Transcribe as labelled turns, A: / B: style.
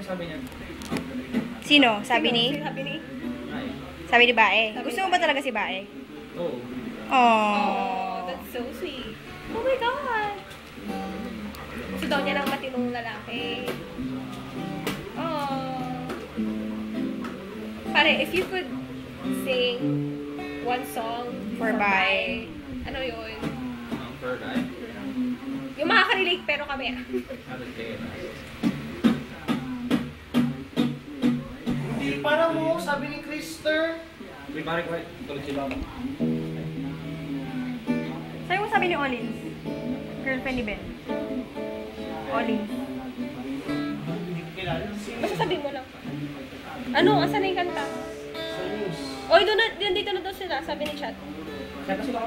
A: sabi niya?
B: Sino? Sabi ni? Sabi ni Bae. Gusto mo ba talaga si Bae?
A: Oo.
B: Oh,
C: that's so sweet. Oh my God! Gusto daw niya ng matinong lalaki. Oh. Pare, if you could sing one song
B: For Bae.
C: ano yun?
A: For guy?
C: Yung makaka-relate pero kami
D: Hindi para mo, sabi ni Krister.
A: May pare ko, tulad si Baba.
B: Sa'yo mo sabi ni Olin? Girlfriend ni Ben. Olin.
D: Hindi ko kilala.
C: basta sabihin mo lang. Ano? Asan na yung kanta?
D: Sa news.
C: Oy, dito na daw sila, sabi ni Chat.
A: Kaya kasi ba?